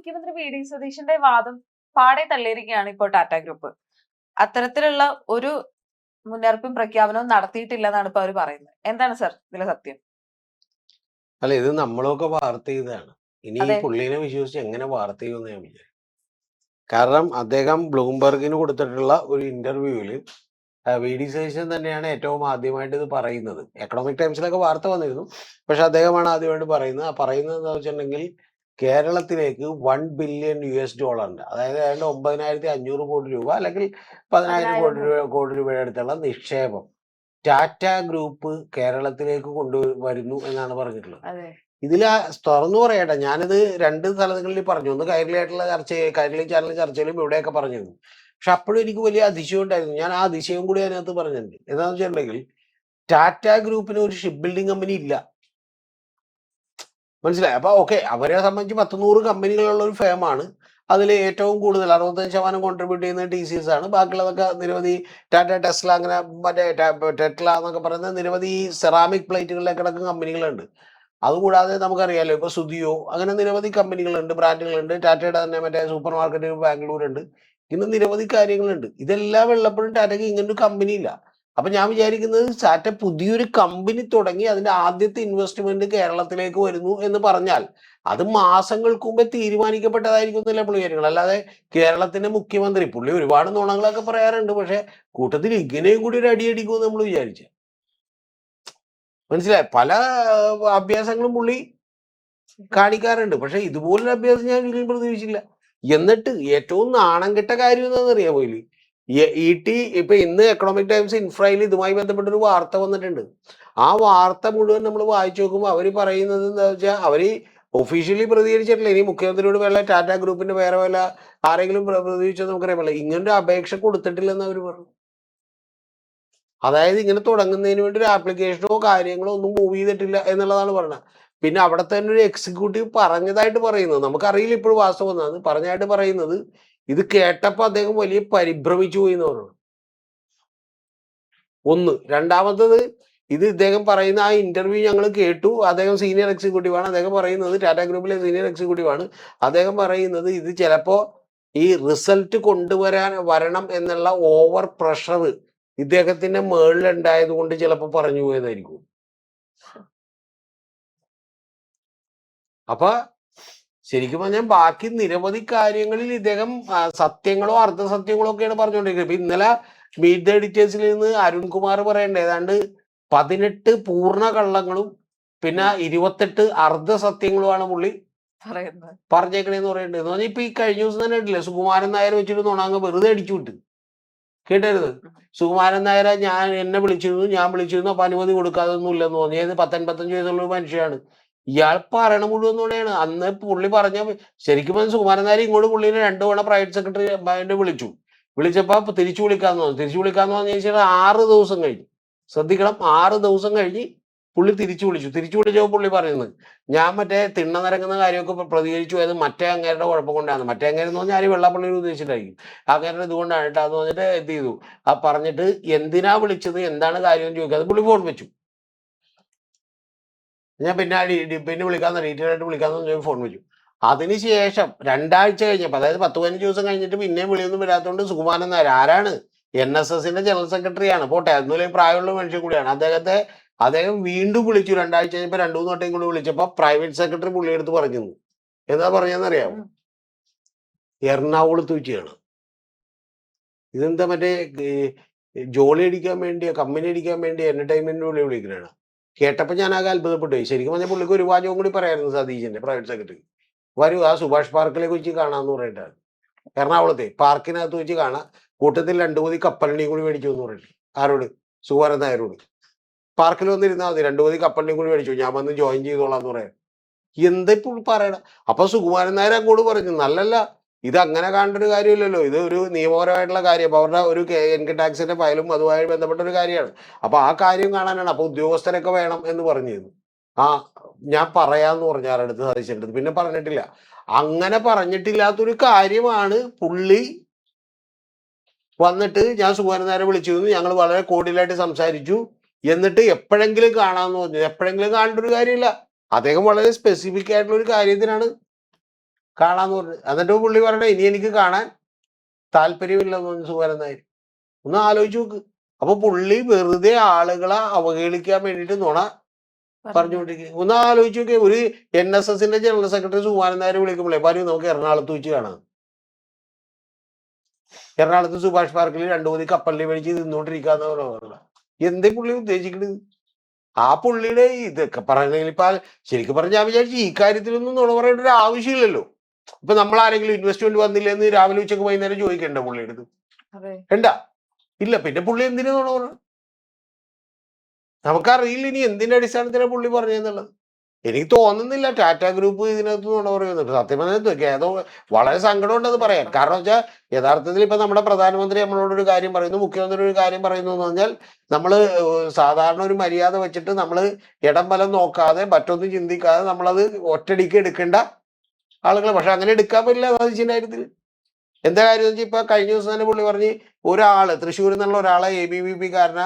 മുഖ്യമന്ത്രി V D സതീശന്റെ വാദം പാടെ തള്ളിയിരിക്കുകയാണ് ഇപ്പോൾ ടാറ്റ ഗ്രൂപ്പ്. അത്തരത്തിലുള്ള ഒരു മുന്നറിയിപ്പും പ്രഖ്യാപനവും നടത്തിയിട്ടില്ലെന്നാണ് ഇപ്പൊ അവർ പറയുന്നത്. എന്താണ് സർ ഇതിലെ സത്യം? അല്ല, ഇത് നമ്മളൊക്കെ വാർത്ത ചെയ്തതാണ്. ഇനി ഈ അതെ. പുള്ളീനെ വിശ്വസിച്ച് എങ്ങനെ വാർത്ത ചെയ്യുമെന്ന് ഞാൻ വിചാരിച്ചു. കാരണം അദ്ദേഹം ബ്ലൂംബർഗിന് കൊടുത്തിട്ടുള്ള ഒരു ഇന്റർവ്യൂവിൽ വി ഡി സതീശൻ തന്നെയാണ് ഏറ്റവും ആദ്യമായിട്ട് ഇത് പറയുന്നത്. എക്കണോമിക് ടൈംസിലൊക്കെ വാർത്ത വന്നിരുന്നു, പക്ഷെ അദ്ദേഹമാണ് ആദ്യമായിട്ട് പറയുന്നത്. ആ പറയുന്നത് എന്താ വെച്ചിട്ടുണ്ടെങ്കിൽ കേരളത്തിലേക്ക് $1 ബില്യൺ, അതായത് ഏതാണ്ട് 9,500 കോടി രൂപ അല്ലെങ്കിൽ 10,000 കോടി രൂപയുടെ അടുത്തുള്ള നിക്ഷേപം ടാറ്റ ഗ്രൂപ്പ് കേരളത്തിലേക്ക് കൊണ്ടുവരുന്നു എന്നാണ് പറഞ്ഞിട്ടുള്ളത്. ഇതിൽ തുറന്നു പറയട്ടെ, ഞാനിത് രണ്ട് സ്ഥലങ്ങളിൽ പറഞ്ഞു. ഒന്ന് കൈരളിയായിട്ടുള്ള കൈരളി ചാനൽ ചർച്ചയിലും ഇവിടെയൊക്കെ പറഞ്ഞിരുന്നു. പക്ഷെ അപ്പോഴും എനിക്ക് വലിയ അതിശയം ഉണ്ടായിരുന്നു. ഞാൻ ആ അതിശയം കൂടി അതിനകത്ത് പറഞ്ഞിട്ടുണ്ട്. എന്താണെന്ന് വെച്ചിട്ടുണ്ടെങ്കിൽ ടാറ്റ ഗ്രൂപ്പിന് ഒരു ഷിപ്പ് ബിൽഡിംഗ് കമ്പനി ഇല്ല, മനസ്സിലായി? അപ്പൊ ഓക്കെ, അവരെ സംബന്ധിച്ച് 100 കമ്പനികളുള്ള ഒരു ഫേമാണ്. അതിൽ ഏറ്റവും കൂടുതൽ 65% കോൺട്രിബ്യൂട്ട് ചെയ്യുന്നത് TCS ആണ്. ബാക്കിയുള്ളതൊക്കെ നിരവധി ടാറ്റ, ടെസ്ല, അങ്ങനെ മറ്റേ ടെക്ല എന്നൊക്കെ പറയുന്ന നിരവധി സെറാമിക് പ്ലേറ്റുകളിലേക്ക് കിടക്കുന്ന കമ്പനികളുണ്ട്. അതുകൂടാതെ നമുക്കറിയാലോ, ഇപ്പൊ സുദിയോ, അങ്ങനെ നിരവധി കമ്പനികളുണ്ട്, ബ്രാൻഡുകളുണ്ട്. ടാറ്റയുടെ തന്നെ മറ്റേ സൂപ്പർ മാർക്കറ്റ് ബാംഗ്ലൂരുണ്ട്. ഇങ്ങനെ നിരവധി കാര്യങ്ങളുണ്ട്. ഇതെല്ലാം ഉള്ളപ്പോഴും ടാറ്റയ്ക്ക് ഇങ്ങനൊരു കമ്പനി ഇല്ല. അപ്പൊ ഞാൻ വിചാരിക്കുന്നത് ടാറ്റ പുതിയൊരു കമ്പനി തുടങ്ങി അതിന്റെ ആദ്യത്തെ ഇൻവെസ്റ്റ്മെന്റ് കേരളത്തിലേക്ക് വരുന്നു എന്ന് പറഞ്ഞാൽ അത് മാസങ്ങൾക്ക് മുമ്പേ തീരുമാനിക്കപ്പെട്ടതായിരിക്കും എന്നല്ല പുള്ളി കാര്യങ്ങൾ. അല്ലാതെ കേരളത്തിന്റെ മുഖ്യമന്ത്രി, പുള്ളി ഒരുപാട് നുണങ്ങളൊക്കെ പറയാറുണ്ട്, പക്ഷെ കൂട്ടത്തിൽ ഇങ്ങനെയും കൂടി ഒരു അടിയടിക്കുമെന്ന് നമ്മൾ വിചാരിച്ചു. മനസ്സിലായി? പല അഭ്യാസങ്ങളും പുള്ളി കാണിക്കാറുണ്ട്, പക്ഷെ ഇതുപോലൊരു അഭ്യാസം ഞാൻ ഒരിക്കലും പ്രതീക്ഷിച്ചില്ല. എന്നിട്ട് ഏറ്റവും നാണം കെട്ട കാര്യം എന്താണെന്നറിയാമോ? ഇപ്പൊ ഇന്ന് എക്കണോമിക് ടൈംസ് ഇൻഫ്രയിൽ ഇതുമായി ബന്ധപ്പെട്ടൊരു വാർത്ത വന്നിട്ടുണ്ട്. ആ വാർത്ത മുഴുവൻ നമ്മൾ വായിച്ചു നോക്കുമ്പോൾ അവർ പറയുന്നത് എന്താ വെച്ചാൽ, അവര് ഒഫീഷ്യലി പ്രതികരിച്ചിട്ടില്ല. ഇനി മുഖ്യമന്ത്രിയോട് വല്ല ടാറ്റ ഗ്രൂപ്പിന്റെ വേറെ വല്ല ആരെങ്കിലും പ്രതികരിച്ചോ നമുക്കറിയാൻ പറ്റില്ല. ഇങ്ങനൊരു അപേക്ഷ കൊടുത്തിട്ടില്ലെന്ന് അവർ പറഞ്ഞു. അതായത് ഇങ്ങനെ തുടങ്ങുന്നതിന് വേണ്ടി ഒരു ആപ്ലിക്കേഷനോ കാര്യങ്ങളോ ഒന്നും മൂവ് ചെയ്തിട്ടില്ല എന്നുള്ളതാണ് പറഞ്ഞത്. പിന്നെ അവിടെ തന്നെ ഒരു എക്സിക്യൂട്ടീവ് പറഞ്ഞതായിട്ട് പറയുന്നത്, നമുക്കറിയില്ല ഇപ്പോഴും വാസ്തവം എന്നാണ് പറഞ്ഞായിട്ട് പറയുന്നത്, ഇത് കേട്ടപ്പോൾ അദ്ദേഹം വലിയ പരിഭ്രമിച്ചു പോയി എന്ന് പറഞ്ഞു. ഒന്ന്. രണ്ടാമത്തത്, ഇത് ഇദ്ദേഹം പറയുന്ന ആ ഇന്റർവ്യൂ ഞങ്ങൾ കേട്ടു. അദ്ദേഹം സീനിയർ എക്സിക്യൂട്ടീവ് ആണ്. അദ്ദേഹം പറയുന്നത്, ടാറ്റ ഗ്രൂപ്പിലെ സീനിയർ എക്സിക്യൂട്ടീവ് ആണ്. അദ്ദേഹം പറയുന്നത് ഇത് ചിലപ്പോ ഈ റിസൾട്ട് വരണം എന്നുള്ള ഓവർ പ്രഷർ ഇദ്ദേഹത്തിന്റെ മേളിലുണ്ടായത് കൊണ്ട് ചിലപ്പോൾ പറഞ്ഞു പോയതായിരിക്കും. അപ്പൊ ശരിക്കും പറഞ്ഞാൽ ബാക്കി നിരവധി കാര്യങ്ങളിൽ ഇദ്ദേഹം സത്യങ്ങളോ അർദ്ധസത്യങ്ങളോ ഒക്കെയാണ് പറഞ്ഞുകൊണ്ടിരിക്കുന്നത്. ഇപ്പൊ ഇന്നലെ മീറ്റ് ദ എഡിറ്റേഴ്സിൽ നിന്ന് അരുൺകുമാർ പറയണ്ടേ ഏതാണ്ട് 18 പൂർണ്ണ കള്ളങ്ങളും പിന്നെ 28 അർദ്ധസത്യങ്ങളുമാണ് പുള്ളി പറഞ്ഞേക്കണേന്ന് പറയണ്ടേ. എന്ന് പറഞ്ഞാൽ ഇപ്പൊ ഈ കഴിഞ്ഞ ദിവസം തന്നെ ഇട്ടില്ലേ, സുകുമാരൻ നായർ വെച്ചിട്ട് നുണങ്ങ് വെറുതെ അടിച്ചു വിട്ട്. കേട്ടരുത്, സുകുമാരൻ നായരെ എന്നെ വിളിച്ചിരുന്നു, ഞാൻ വിളിച്ചിരുന്നു, അപ്പൊ അനുമതി കൊടുക്കാതൊന്നും ഇല്ലെന്ന് തോന്നി. 85 വയസ്സുള്ള ഒരു മനുഷ്യനാണ്. ഇയാൾ പറയണ മുഴുവൻ നുണയാണ്. അന്ന് പുള്ളി പറഞ്ഞ, ശരിക്കും പറഞ്ഞ സുകുമാരൻ നായർ ഇങ്ങോട്ട് പുള്ളിനെ 2 തവണ പ്രൈവറ്റ് സെക്രട്ടറി വിളിച്ചപ്പോ തിരിച്ചു വിളിക്കാന്ന് പറഞ്ഞു വെച്ചാൽ 6 ദിവസം കഴിഞ്ഞു. ശ്രദ്ധിക്കണം, 6 ദിവസം കഴിഞ്ഞ് പുള്ളി തിരിച്ചു വിളിച്ചപ്പോൾ പുള്ളി പറയുന്നത്, ഞാൻ മറ്റേ തിണ്ണ നിരങ്ങുന്ന കാര്യമൊക്കെ പ്രതികരിച്ചു, അത് മറ്റേ അങ്ങേരുടെ കുഴപ്പം കൊണ്ടാണ്. മറ്റേ അങ്ങേരെന്ന് പറഞ്ഞാൽ ആര് വെള്ളപ്പള്ളി ഉദ്ദേശിച്ചിട്ടായിരിക്കും. അങ്ങേരുടെ ഇതുകൊണ്ടാണ് കേട്ടോ എന്ന് പറഞ്ഞിട്ട് എന്ത് ചെയ്തു, ആ പറഞ്ഞിട്ട് എന്തിനാ വിളിച്ചത്, എന്താണ് കാര്യം എന്ന് ചോദിക്കാതെ പുള്ളി ഫോൺ വെച്ചു. ഞാൻ പിന്നെ വിളിക്കാന്ന്, ഡീറ്റെയിൽ ആയിട്ട് വിളിക്കാന്ന് ഫോൺ വെച്ചു. അതിനുശേഷം 2 ആഴ്ച കഴിഞ്ഞപ്പോൾ, അതായത് 10-15 ദിവസം കഴിഞ്ഞിട്ട് പിന്നെയും വിളിയൊന്നും വരാത്തതുകൊണ്ട് സുകുമാരൻ നായർ, ആരാണ്, NSSന്റെ ജനറൽ സെക്രട്ടറിയാണ്, പോട്ടെ, അതിനും പ്രായമുള്ള മനുഷ്യൻ കൂടിയാണ്, അദ്ദേഹം വീണ്ടും വിളിച്ചു. 2 ആഴ്ച കഴിഞ്ഞപ്പോൾ 2-3 വട്ടം കൂടി വിളിച്ചപ്പോ പ്രൈവറ്റ് സെക്രട്ടറി പുള്ളിയെടുത്ത് പറഞ്ഞു. എന്താ പറഞ്ഞെന്നറിയാമോ? എറണാകുളത്ത് വെച്ചാണ്. ഇതെന്താ മറ്റേ ജോലി അടിക്കാൻ വേണ്ടിയോ കമ്പനി അടിക്കാൻ വേണ്ടി എന്റർടൈൻമെന്റിന് വിളിക്കുന്നതാണ്. കേട്ടപ്പോൾ ഞാൻ ആകെ അത്ഭുതപ്പെട്ടു. ശരിക്കും പറഞ്ഞാൽ പുള്ളിക്ക് ഒരു വാചകം കൂടി പറയായിരുന്നു, സതീശന്റെ പ്രൈവറ്റ് സെക്രട്ടറി, വരൂ ആ സുഭാഷ് പാർക്കിലേക്ക് വെച്ച് കാണാന്ന് പറഞ്ഞിട്ടാണ്. എറണാകുളത്തെ പാർക്കിനകത്ത് വെച്ച് കാണാം, കൂട്ടത്തിൽ 2 മതി കപ്പലണ്ടിയും കൂടി മേടിച്ചു എന്ന് പറഞ്ഞിട്ട്. ആരോട്? സുകുമാരൻ നായരോട്. പാർക്കിൽ വന്നിരുന്നാൽ മതി, 2 മതി കപ്പലണ്ടിയും കൂടി മേടിച്ചു, ഞാൻ വന്ന് ജോയിൻ ചെയ്തോളാം എന്ന് പറയാം. എന്താ ഇപ്പോൾ പറയണം? അപ്പൊ സുകുമാരൻ നായർ അങ്ങോട്ട് പറഞ്ഞു, നല്ലല്ല, ഇത് അങ്ങനെ കാണേണ്ട ഒരു കാര്യമില്ലല്ലോ, ഇത് ഒരു നിയമപരമായിട്ടുള്ള കാര്യം, അവരുടെ ഒരു ഇൻകം ടാക്സിന്റെ ഫയലും അതുമായി ബന്ധപ്പെട്ട ഒരു കാര്യമാണ്. അപ്പൊ ആ കാര്യം കാണാനാണ്, അപ്പൊ ഉദ്യോഗസ്ഥരൊക്കെ വേണം എന്ന് പറഞ്ഞിരുന്നു. ആ, ഞാൻ പറയാന്ന് പറഞ്ഞു ആരുടെ സതീശന്റെ അടുത്ത്, പിന്നെ പറഞ്ഞിട്ടില്ല. അങ്ങനെ പറഞ്ഞിട്ടില്ലാത്തൊരു കാര്യമാണ് പുള്ളി വന്നിട്ട്, ഞാൻ സുകുമാരൻ നായരെ വിളിച്ചിരുന്നു, ഞങ്ങൾ വളരെ കോഡിലായിട്ട് സംസാരിച്ചു, എന്നിട്ട് എപ്പോഴെങ്കിലും കാണാമെന്ന് പറഞ്ഞു. എപ്പോഴെങ്കിലും കാണേണ്ട ഒരു കാര്യമില്ല. അദ്ദേഹം വളരെ സ്പെസിഫിക് ആയിട്ടുള്ള ഒരു കാര്യത്തിനാണ് കാണാന്ന് പറഞ്ഞു. എന്നിട്ട് പുള്ളി പറയണേ ഇനി എനിക്ക് കാണാൻ താല്പര്യമില്ലെന്ന് പറഞ്ഞു സുകുമാരൻ നായർ. ഒന്ന് ആലോചിച്ച് നോക്ക്. അപ്പൊ പുള്ളി വെറുതെ ആളുകളെ അവഹേളിക്കാൻ വേണ്ടിയിട്ട് നുണ പറഞ്ഞുകൊണ്ടിരിക്കുക. ഒന്ന് ആലോചിച്ച് നോക്കിയ ഒരു NSSന്റെ ജനറൽ സെക്രട്ടറി സുകുമാരൻ നായർ വിളിക്കുമ്പോഴേ പറയും നമുക്ക് എറണാകുളത്ത് വെച്ച് കാണാം. എറണാകുളത്ത് സുഭാഷ് പാർക്കിൽ 2 മണി കപ്പലിൽ മേടിച്ച് നിന്നോണ്ടിരിക്കാന്ന് പറഞ്ഞ എന്തേ പുള്ളി ഉദ്ദേശിക്കുന്നത്? ആ പുള്ളിയുടെ ഇതൊക്കെ പറയുന്നെങ്കിൽ ഇപ്പൊ ശരിക്കും പറഞ്ഞാൽ ഞാൻ വിചാരിച്ചു ഈ കാര്യത്തിലൊന്നും നുണ പറയേണ്ട ഒരു ആവശ്യമില്ലല്ലോ. ഇപ്പൊ നമ്മൾ ആരെങ്കിലും ഇൻവെസ്റ്റ്മെന്റ് വന്നില്ലെന്ന് രാവിലെ ഉച്ചക്ക് വൈകുന്നേരം ചോദിക്കണ്ട പുള്ളിയുടെ അടുത്ത്? വേണ്ട. ഇല്ല. പിന്നെ പുള്ളി എന്തിനു നുണ പറഞ്ഞു? നമുക്കറിയില്ല ഇനി എന്തിന്റെ അടിസ്ഥാനത്തിലാണ് പുള്ളി പറഞ്ഞതെന്നുള്ളത്. എനിക്ക് തോന്നുന്നില്ല ടാറ്റ ഗ്രൂപ്പ് ഇതിനകത്ത് നുണ പറയുന്നുണ്ട്. സത്യം പറഞ്ഞാൽ ഏതോ വളരെ സങ്കടമുണ്ടെന്ന് പറയാൻ. കാരണം വെച്ചാൽ യഥാർത്ഥത്തിൽ ഇപ്പൊ നമ്മുടെ പ്രധാനമന്ത്രി നമ്മളോടൊരു കാര്യം പറയുന്നു, മുഖ്യമന്ത്രി ഒരു കാര്യം പറയുന്നു എന്ന് പറഞ്ഞാൽ നമ്മള് സാധാരണ ഒരു മര്യാദ വെച്ചിട്ട് നമ്മള് ഇടം വലം നോക്കാതെ മറ്റൊന്നും ചിന്തിക്കാതെ നമ്മളത് ഒറ്റടിക്ക് എടുക്കേണ്ട ആളുകൾ. പക്ഷെ അങ്ങനെ എടുക്കാൻ പറ്റില്ല സാധിച്ചിന്റെ കാര്യത്തിൽ. എന്താ കാര്യം വെച്ചാൽ ഇപ്പൊ കഴിഞ്ഞ ദിവസം തന്നെ പുള്ളി പറഞ്ഞ് ഒരാള് തൃശ്ശൂരിൽ നിന്നുള്ള ഒരാളെ ABVP കാരന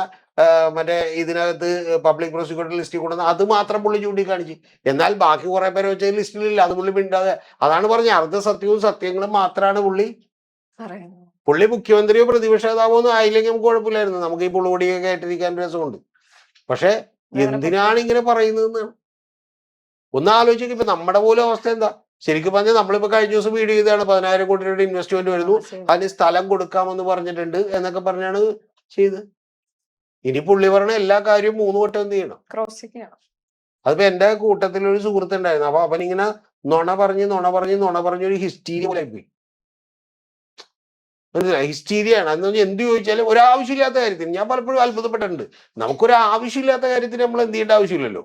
മറ്റേ ഇതിനകത്ത് പബ്ലിക് പ്രോസിക്യൂട്ടർ ലിസ്റ്റിൽ കൊണ്ടുവന്ന് അത് മാത്രം പുള്ളി ചൂണ്ടിക്കാണിച്ചു. എന്നാൽ ബാക്കി കുറെ പേരെ വെച്ച ലിസ്റ്റിലില്ല. അത് പുള്ളി മിണ്ടാതെ. അതാണ് പറഞ്ഞ അർദ്ധസത്യവും സത്യങ്ങളും മാത്രമാണ് പുള്ളി മുഖ്യമന്ത്രിയോ പ്രതിപക്ഷ നേതാവോ ഒന്നും ആയില്ലെങ്കിൽ നമുക്ക് കുഴപ്പമില്ലായിരുന്നു. നമുക്ക് ഈ പുള്ളുപൊടിയൊക്കെ ആയിട്ടിരിക്കാൻ രസമുണ്ട്. പക്ഷെ എന്തിനാണ് ഇങ്ങനെ പറയുന്നതെന്നാണ് ഒന്ന് ആലോചിക്കുക. ഇപ്പൊ നമ്മുടെ പോലും അവസ്ഥ എന്താ? ശരിക്കും പറഞ്ഞാൽ നമ്മളിപ്പോ കഴിഞ്ഞ ദിവസം വീഡിയോ ചെയ്താണ് 10,000 കോടി രൂപയുടെ ഇൻവെസ്റ്റ്മെന്റ് വരുന്നു, അതിന് സ്ഥലം കൊടുക്കാമെന്ന് പറഞ്ഞിട്ടുണ്ട് എന്നൊക്കെ പറഞ്ഞാണ് ചെയ്തത്. ഇനി പുള്ളി പറഞ്ഞ എല്ലാ കാര്യവും 3 വട്ടം എന്ത് ചെയ്യണം? അതിപ്പോ എന്റെ കൂട്ടത്തിൽ ഒരു സുഹൃത്ത് ഉണ്ടായിരുന്നു. അപ്പൊ അവനിങ്ങനെ നുണ പറഞ്ഞ് ഒരു ഹിസ്റ്റീരിയ പോലെ പോയി. മനസ്സിലായി? ഹിസ്റ്റീരിയാണ്. എന്ന് പറഞ്ഞാൽ എന്ത് ചോദിച്ചാലും ഒരാവശ്യമില്ലാത്ത കാര്യത്തിന് ഞാൻ പലപ്പോഴും അത്ഭുതപ്പെട്ടിട്ടുണ്ട്. നമുക്കൊരു ആവശ്യമില്ലാത്ത കാര്യത്തിന് നമ്മൾ എന്ത് ചെയ്യേണ്ട ആവശ്യമില്ലല്ലോ.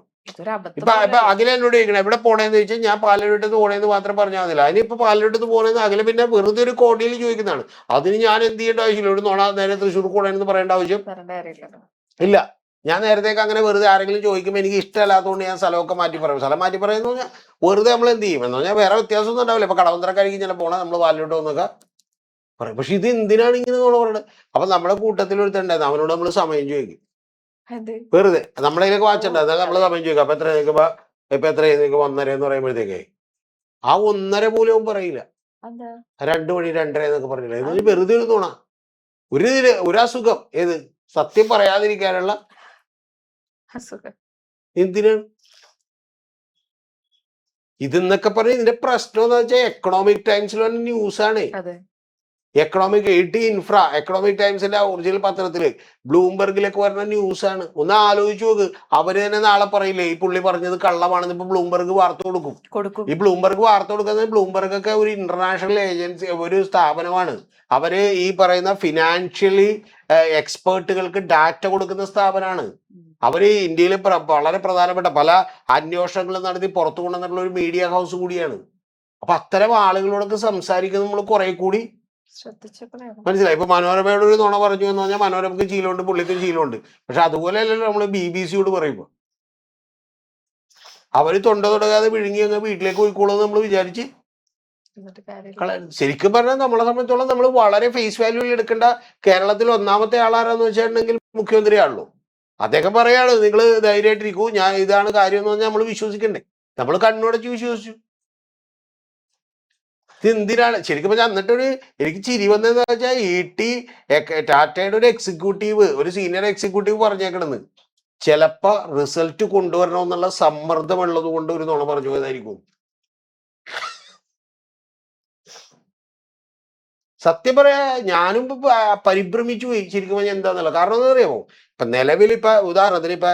ഇപ്പൊ അഖില എന്നോട് ചോദിക്കണം എവിടെ പോണേന്ന് ചോദിച്ചാൽ ഞാൻ പാലരുട്ടത്ത് പോണേന്ന് മാത്രം പറഞ്ഞാൽ മതില്ല. അതിനിപ്പോ പാലരുട്ടത്ത് പോണേന്ന് അഖില പിന്നെ വെറുതെ ഒരു കോടിയിൽ ചോദിക്കുന്നതാണ്. അതിന് ഞാൻ എന്ത് ചെയ്യേണ്ട ആവശ്യമില്ല. ഒരു നുണ നേരെ തൃശ്ശൂർ പോണേന്ന് പറയേണ്ട ആവശ്യം ഇല്ല. ഞാൻ നേരത്തേക്ക് അങ്ങനെ വെറുതെ ആരെങ്കിലും ചോദിക്കുമ്പോൾ എനിക്ക് ഇഷ്ടമല്ലാത്തതുകൊണ്ട് ഞാൻ സ്ഥലമൊക്കെ മാറ്റി പറയും. സ്ഥലം മാറ്റി പറയുന്ന പറഞ്ഞാൽ വെറുതെ നമ്മൾ എന്ത് ചെയ്യും എന്ന് പറഞ്ഞാൽ വേറെ വ്യത്യാസമൊന്നും ഉണ്ടാവില്ല. ഇപ്പൊ കടവന്ത്രക്കാരിക്കും ചില പോണേ നമ്മൾ പാലരുട്ട് വന്നൊക്കെ പറയും. പക്ഷെ ഇത് എന്തിനാണ് ഇങ്ങനെ നുണ പറയുന്നത്? അപ്പൊ നമ്മുടെ കൂട്ടത്തിൽ ഒരുത്തുണ്ടായിരുന്നു. അവനോട് നമ്മൾ സമയം ചോദിക്കും വെറുതെ. നമ്മളതിലേക്ക് വാച്ചുണ്ട്. അതായത് നമ്മള് സമയം ചോദിക്കും. അപ്പൊ എത്ര ഇപ്പൊ എത്ര 1:30 എന്ന് പറയുമ്പോഴത്തേക്കേ ആ 1:30 പോലും പറയില്ല. 2 മണി 2:30 എന്നൊക്കെ പറഞ്ഞില്ല. എന്ന് പറഞ്ഞാൽ വെറുതെ ഒരു നുണ. ഒരു അസുഖം. ഏത് സത്യം പറയാതിരിക്കാനുള്ള എന്തിനാണ് ഇതെന്നൊക്കെ പറഞ്ഞ് ഇതിന്റെ പ്രശ്നം എന്ന് വെച്ചാൽ എക്കണോമിക് ടൈംസിൽ വന്ന ന്യൂസാണ്. എക്കണോമിക് എക്കണോമിക് ടൈംസിന്റെ ഒറിജിനൽ പത്രത്തില് ബ്ലൂംബർഗിലൊക്കെ വരുന്ന ന്യൂസാണ്. ഒന്ന് ആലോചിച്ച് നോക്ക്. അവര് തന്നെ നാളെ പറയില്ലേ ഈ പുള്ളി പറഞ്ഞത് കള്ളമാണെന്ന് ഇപ്പൊ ബ്ലൂംബർഗ് വാർത്ത കൊടുക്കും. ഈ ബ്ലൂംബർഗ് വാർത്ത കൊടുക്കുന്നത് ബ്ലൂംബർഗ് ഒക്കെ ഒരു ഇന്റർനാഷണൽ ഏജൻസി, ഒരു സ്ഥാപനമാണ്. അവര് ഈ പറയുന്ന ഫിനാൻഷ്യലി എക്സ്പേർട്ടുകൾക്ക് ഡാറ്റ കൊടുക്കുന്ന സ്ഥാപനമാണ്. അവര് ഇന്ത്യയിൽ വളരെ പ്രധാനപ്പെട്ട പല അന്വേഷണങ്ങളും നടത്തി പുറത്തു കൊണ്ടുവന്നിട്ടുള്ള ഒരു മീഡിയ ഹൗസ് കൂടിയാണ്. അപ്പൊ അത്തരം ആളുകളോടൊക്കെ സംസാരിക്കുന്നത് നമ്മൾ കുറെ കൂടി മനസ്സിലായി. ഇപ്പൊ മനോരമയോട് ഒരു നുണ പറഞ്ഞു എന്ന് പറഞ്ഞാൽ മനോരമക്ക് ശീലമുണ്ട്, പുള്ളിക്കും ശീലമുണ്ട്. പക്ഷെ അതുപോലെ അല്ലല്ലോ നമ്മള് BBC പറയുമ്പോ അവര് തൊണ്ട തുടങ്ങാതെ വിഴുങ്ങി അങ്ങ് വീട്ടിലേക്ക് പോയിക്കോളൂ നമ്മൾ വിചാരിച്ച് ശരിക്കും പറഞ്ഞാൽ നമ്മളെ സംബന്ധിച്ചോളം നമ്മൾ വളരെ ഫേസ് വാല്യൂവിൽ എടുക്കേണ്ട കേരളത്തിൽ ഒന്നാമത്തെ ആളാരാന്ന് വെച്ചിട്ടുണ്ടെങ്കിൽ മുഖ്യമന്ത്രിയാണല്ലോ. അദ്ദേഹം പറയാണ് നിങ്ങൾ ധൈര്യമായിട്ടിരിക്കൂ, ഞാൻ ഇതാണ് കാര്യം എന്ന് പറഞ്ഞാൽ നമ്മൾ വിശ്വസിക്കണ്ടേ? നമ്മൾ കണ്ണുടച്ച് വിശ്വസിച്ചു. ഇതെന്തിനാണ് ശരിക്കും പറഞ്ഞാൽ? എന്നിട്ടൊരു എനിക്ക് ചിരി വന്നതെന്ന് വെച്ചാൽ ടാറ്റയുടെ ഒരു എക്സിക്യൂട്ടീവ്, ഒരു സീനിയർ എക്സിക്യൂട്ടീവ് പറഞ്ഞേക്കണെന്ന് ചിലപ്പോ റിസൾട്ട് കൊണ്ടുവരണമെന്നുള്ള സമ്മർദ്ദമുള്ളത് കൊണ്ട് ഒരു നുണ പറഞ്ഞു പോയതായിരിക്കും. സത്യം പറയാ ഞാനും പരിഭ്രമിച്ചു പോയി ശരിക്കും പറഞ്ഞാൽ എന്താന്നുള്ളത്. കാരണം എന്താ അറിയാമോ? ഇപ്പൊ നിലവിൽ ഇപ്പൊ ഉദാഹരണത്തിന് ഇപ്പൊ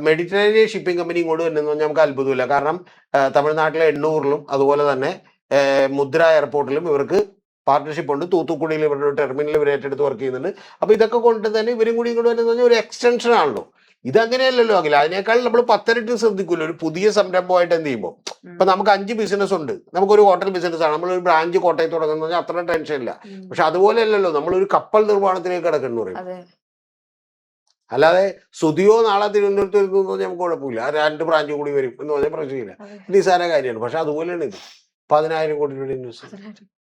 മെഡിറ്ററേനിയൻ ഷിപ്പിംഗ് കമ്പനി ഇങ്ങോട്ട് വരുന്നെന്ന് പറഞ്ഞാൽ നമുക്ക് അത്ഭുതമില്ല. കാരണം തമിഴ്നാട്ടിലെ എണ്ണൂറിലും അതുപോലെ തന്നെ മുദ്ര എയർപോർട്ടിലും ഇവർക്ക് പാർട്ട്ണർഷിപ്പ് ഉണ്ട്. തൂത്തുക്കുടിയിൽ ഇവരുടെ ടെർമിനൽ ഇവർ ഏറ്റെടുത്ത് വർക്ക് ചെയ്യുന്നുണ്ട്. അപ്പൊ ഇതൊക്കെ കൊണ്ട് തന്നെ ഇവരും കൂടി ഇങ്ങോട്ട് വരുന്നത് പറഞ്ഞാൽ ഒരു എക്സ്റ്റൻഷൻ ആണല്ലോ. ഇതങ്ങനെയല്ലല്ലോ അഖില. അതിനേക്കാൾ നമ്മൾ 10 ശ്രദ്ധിക്കുമല്ലോ ഒരു പുതിയ സംരംഭമായിട്ട് എന്ത് ചെയ്യുമ്പോൾ. ഇപ്പൊ നമുക്ക് 5 ബിസിനസ് ഉണ്ട്. നമുക്കൊരു ഹോട്ടൽ ബിസിനസ് ആണ്, നമ്മളൊരു ബ്രാഞ്ച് കോട്ടയത്ത് തുടങ്ങുന്ന പറഞ്ഞാൽ അത്ര ടെൻഷൻ ഇല്ല. പക്ഷെ അതുപോലെ അല്ലല്ലോ നമ്മളൊരു കപ്പൽ നിർമ്മാണത്തിലേക്ക് കിടക്കുന്നു പറയും. അല്ലാതെ സുതിയോ നാളെ തിരുവനന്തപുരത്ത് വരുന്നു എന്ന് പറഞ്ഞാൽ നമുക്ക് കുഴപ്പമില്ല. 2 ബ്രാഞ്ച് കൂടി വരും എന്ന് പറഞ്ഞാൽ പ്രശ്നമില്ല. നിസ്സാര കാര്യമാണ്. പക്ഷെ അതുപോലെയാണ് ഇത് 10,000 കോടി രൂപയുടെ ഇൻവെസ്റ്റ്.